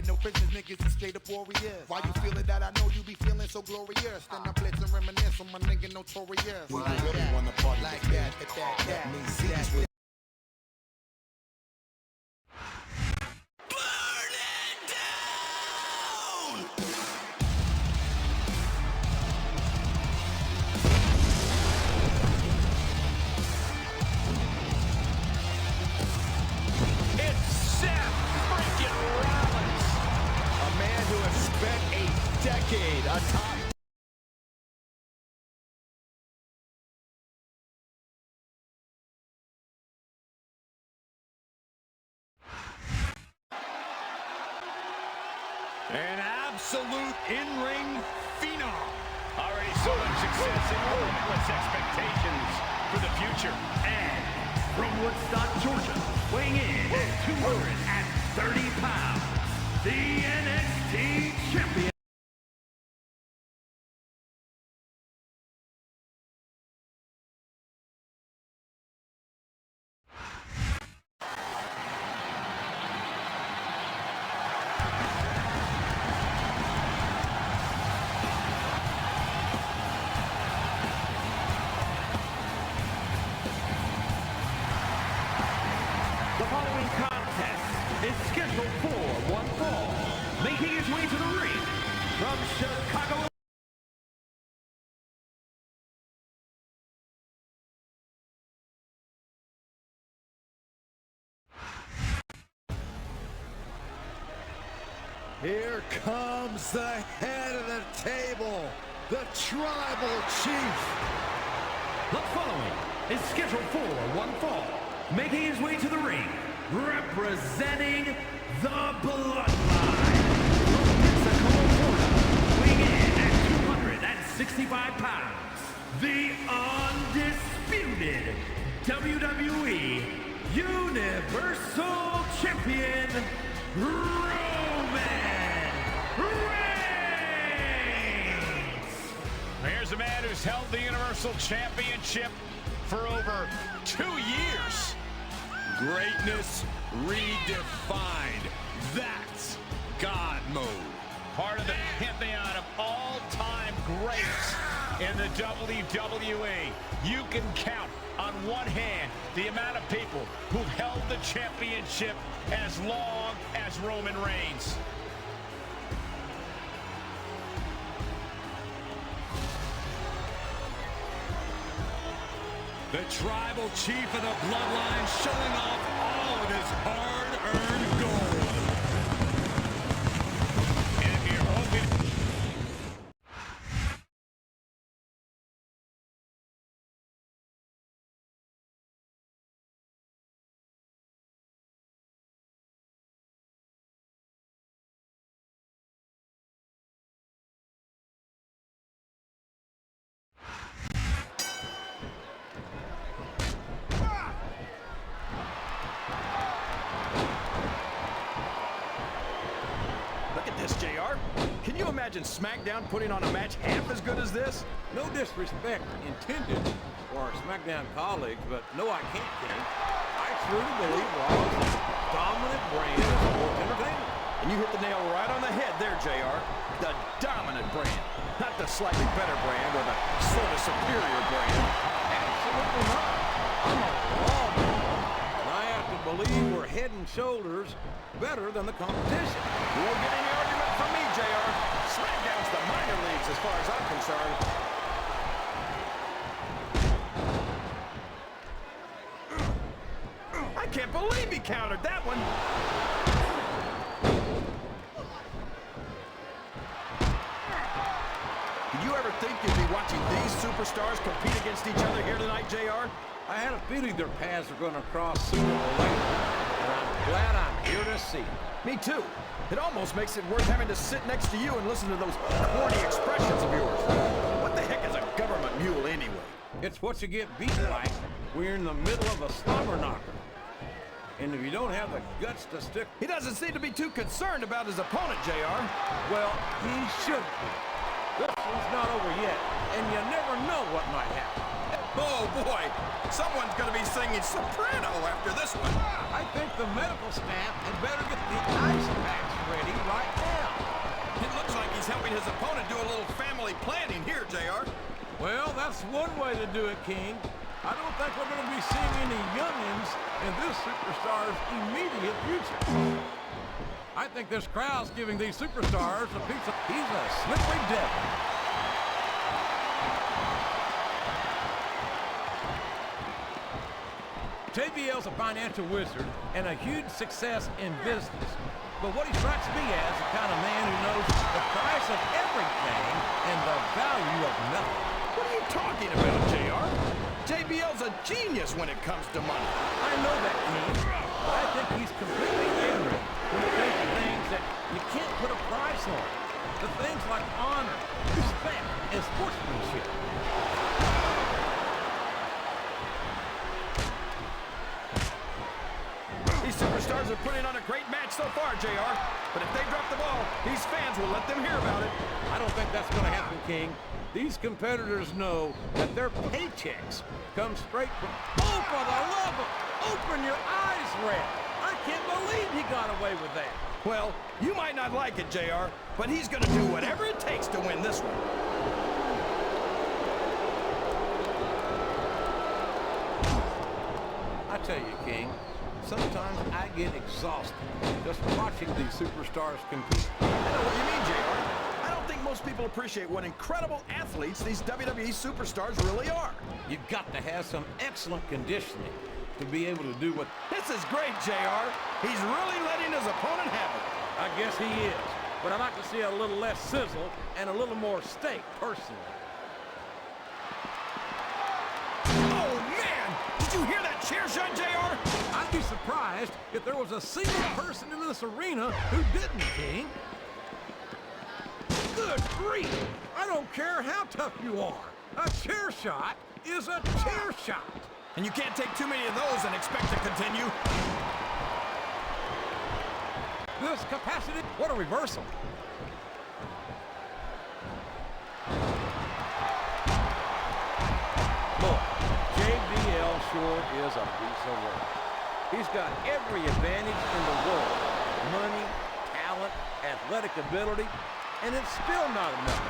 ain't no prisoners, niggas is straight up warriors. Why you feeling that? I know you be feeling so glorious. Then I blitz and reminisce on my nigga notorious. Well, you really wanna party like with me? that. Let me see this with decade atop. An absolute in-ring phenom. Already so much success and limitless expectations for the future. And from Woodstock, Georgia, weighing in at 230 pounds, the NXT champion. The following contest is scheduled for one fall, making his way to the ring from Chicago. Here comes the head of the table, the Tribal Chief. The following is scheduled for one fall, making his way to the ring, representing the Bloodline from Pensacola, Florida, weighing in at 265 pounds, the undisputed WWE Universal Champion, Roman Reigns. Here's a man who's held the Universal Championship for over 2 years. Greatness redefined. That's God mode. Part of the pantheon of all-time greats in the WWE. You can count on one hand the amount of people who've held the championship as long as Roman Reigns. The Tribal Chief of the Bloodline showing off all of his hard-earned gold. And if you're hoping... JR, can you imagine SmackDown putting on a match half as good as this? No disrespect intended for our SmackDown colleagues, but no, I can't, King. I truly believe Raw's dominant brand of sports entertainment. And you hit the nail right on the head there, JR. The dominant brand. Not the slightly better brand or the sort of superior brand. Absolutely not. I'm a Raw man, and I have to believe we're head and shoulders better than the competition. You won't get any argument from me, JR. SmackDown's the minor leagues as far as I'm concerned. I can't believe he countered that one. Did you ever think you'd be watching these superstars compete against each other here tonight, JR? I had a feeling their paths were going to cross sooner or later, and I'm glad I'm here to see it. Me too. It almost makes it worth having to sit next to you and listen to those corny expressions of yours. What the heck is a government mule anyway? It's what you get beaten like when you're in the middle of a slobber knocker. And if you don't have the guts to stick... He doesn't seem to be too concerned about his opponent, JR. Well, he should be. This one's not over yet, and you never know what might happen. Oh, boy. Someone's going to be singing soprano after this one. I think the medical staff had better get the ice packs ready right helping his opponent do a little family planning here, JR. Well, that's one way to do it, King. I don't think we're going to be seeing any youngins in this superstar's immediate future. I think this crowd's giving these superstars a piece of... He's a slippery devil. JBL's a financial wizard and a huge success in business. But what he strikes me as the kind of man who knows the price of everything and the value of nothing. What are you talking about, JR? JBL's a genius when it comes to money. I know that, King, but I think he's completely ignorant when it comes to things that you can't put a price on. The things like honor, respect, and sportsmanship. These superstars are putting on a great match so far, JR. But if they drop the ball, these fans will let them hear about it. I don't think that's going to happen, King. These competitors know that their paychecks come straight from... Oh, for the love of... Open your eyes, Red. I can't believe he got away with that. Well, you might not like it, JR, but he's going to do whatever it takes to win this one. I tell you, King, sometimes I get exhausted just watching these superstars compete. I know what you mean, JR. I don't think most people appreciate what incredible athletes these WWE superstars really are. You've got to have some excellent conditioning to be able to do what... This is great, JR. He's really letting his opponent have it. I guess he is. But I'd like to see a little less sizzle and a little more steak, personally. Oh, man! Did you hear that chair shot, JR? I'd be surprised if there was a single person in this arena who didn't, King. Good grief! I don't care how tough you are. A chair shot is a chair shot. And you can't take too many of those and expect to continue. This capacity... What a reversal. Look, JBL sure is a piece of work. He's got every advantage in the world. Money, talent, athletic ability, and it's still not enough.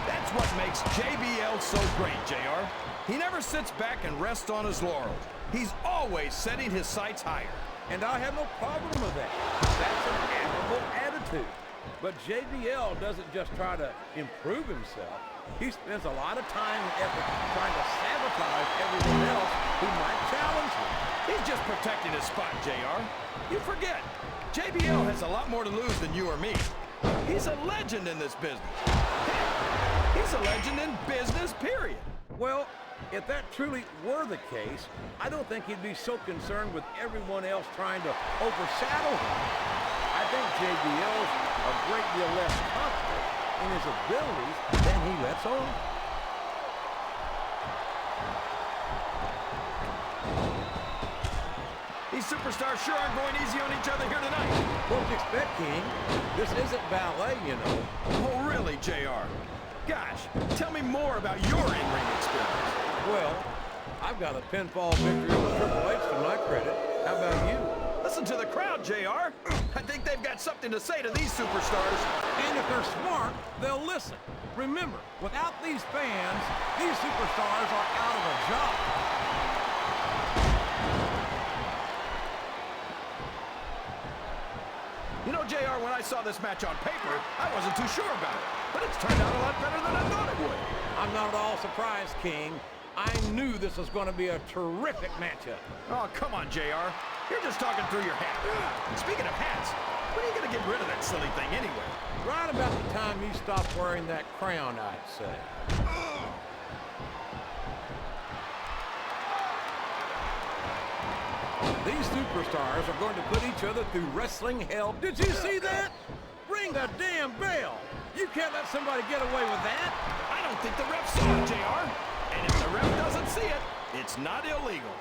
That's what makes JBL so great, JR. He never sits back and rests on his laurels. He's always setting his sights higher. And I have no problem with that. That's an admirable attitude. But JBL doesn't just try to improve himself. He spends a lot of time and effort trying to sabotage everyone else who might challenge him. He's just protecting his spot, JR. You forget, JBL has a lot more to lose than you or me. He's a legend in this business. Heck, he's a legend in business, period. Well, if that truly were the case, I don't think he'd be so concerned with everyone else trying to overshadow him. I think JBL's a great deal less confident in his abilities than he lets on. These superstars sure aren't going easy on each other here tonight. What would you expect, King? This isn't ballet, you know. Oh, really, JR? Gosh, tell me more about your in-ring experience. Well, I've got a pinfall victory over Triple H to my credit. How about you? Listen to the crowd, JR. I think they've got something to say to these superstars. And if they're smart, they'll listen. Remember, without these fans, these superstars are out of a job. You know, JR, when I saw this match on paper, I wasn't too sure about it. But it's turned out a lot better than I thought it would. I'm not at all surprised, King. I knew this was going to be a terrific matchup. Oh, come on, JR. You're just talking through your hat. Speaking of hats, when are you going to get rid of that silly thing anyway? Right about the time you stop wearing that crown, I'd say. These superstars are going to put each other through wrestling hell. Did you see that? Ring the damn bell. You can't let somebody get away with that. I don't think the ref saw it, JR. And if the ref doesn't see it, it's not illegal.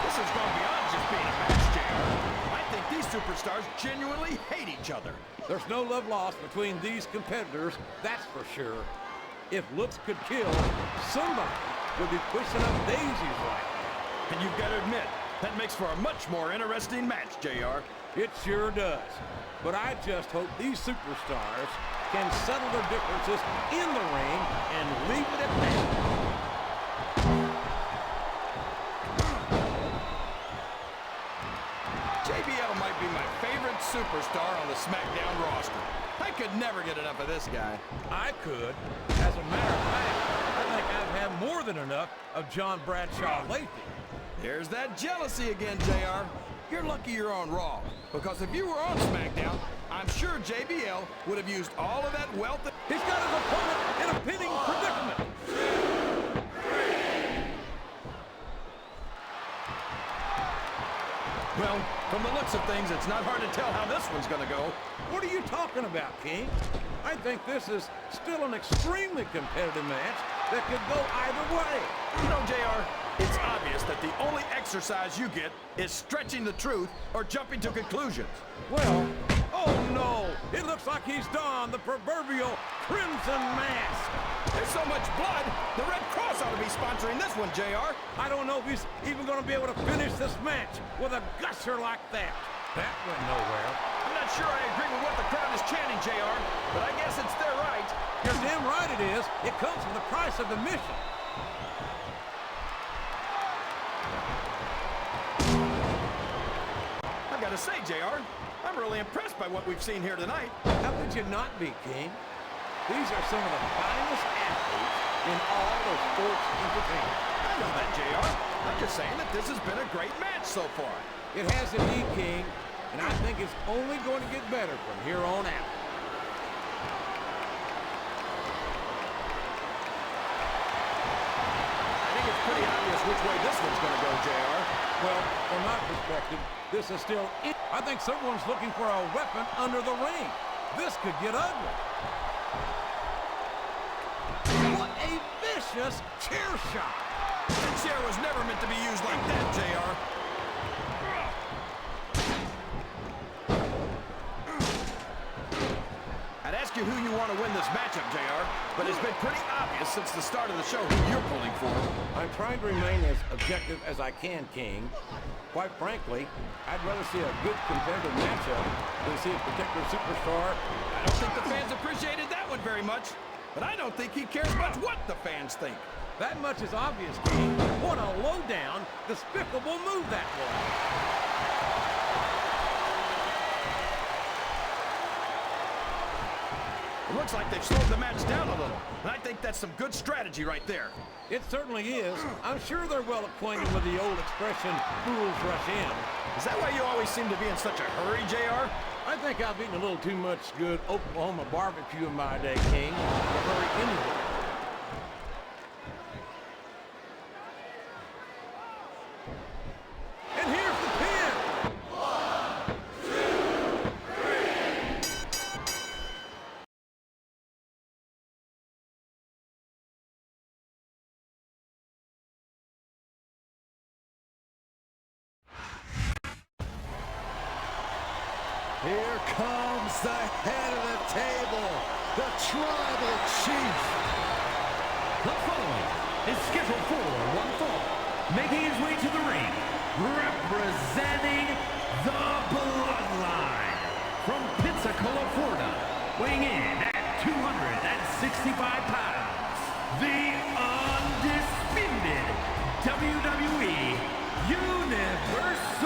This has gone beyond just being a match, JR. I think these superstars genuinely hate each other. There's no love lost between these competitors, that's for sure. If looks could kill, somebody would be pushing up daisies right now. And you've got to admit, That makes for a much more interesting match, JR. It sure does. But I just hope these superstars can settle their differences in the ring and leave it at that. JBL might be my favorite superstar on the SmackDown roster. I could never get enough of this guy. I could. As a matter of fact, I think I've had more than enough of John Bradshaw lately. There's that jealousy again, JR. You're lucky you're on Raw, because if you were on SmackDown, I'm sure JBL would have used all of that wealth. He's got his opponent in a pinning predicament. Well, from the looks of things, it's not hard to tell how this one's going to go. What are you talking about, King? I think this is still an extremely competitive match that could go either way. You know, JR, it's obvious that the only exercise you get is stretching the truth or jumping to conclusions. Well, oh no! It looks like he's donned the proverbial crimson mask. There's so much blood, the Red Cross ought to be sponsoring this one, JR. I don't know if he's even going to be able to finish this match with a gusher like that. That went nowhere. I'm not sure I agree with what the crowd is chanting, JR, but I guess it's their right. You're damn right it is. It comes with the price of admission. I gotta say, JR, I'm really impressed by what we've seen here tonight. How could you not be, King? These are some of the finest athletes in all of sports entertainment. I know that, JR. I'm just saying that this has been a great match so far. It has indeed, King, and I think it's only going to get better from here on out. I think it's pretty obvious which way this one's going to go, JR. Well, from my perspective, this is still it. I think someone's looking for a weapon under the ring. This could get ugly. What a vicious chair shot. That chair was never meant to be used like that, JR. I'd ask you who you want to win this matchup, JR, but it's been pretty obvious since the start of the show who you're pulling for. I'm trying to remain as objective as I can, King. Quite frankly, I'd rather see a good competitive matchup than see a particular superstar. I don't think the fans appreciated that one very much, but I don't think he cares much what the fans think. That much is obvious, King. What a low-down, despicable move that was. It looks like they've slowed the match down a little, and I think that's some good strategy right there. It certainly is. I'm sure they're well acquainted with the old expression, fools rush in. Is that why you always seem to be in such a hurry, JR? I think I've eaten a little too much good Oklahoma barbecue in my day, King. To hurry anywhere. And here's the pin! Here comes the head of the table, the tribal chief. The following is scheduled for one fall, making his way to the ring, representing the Bloodline from Pensacola, Florida, weighing in at 265 pounds, the undisputed WWE Universal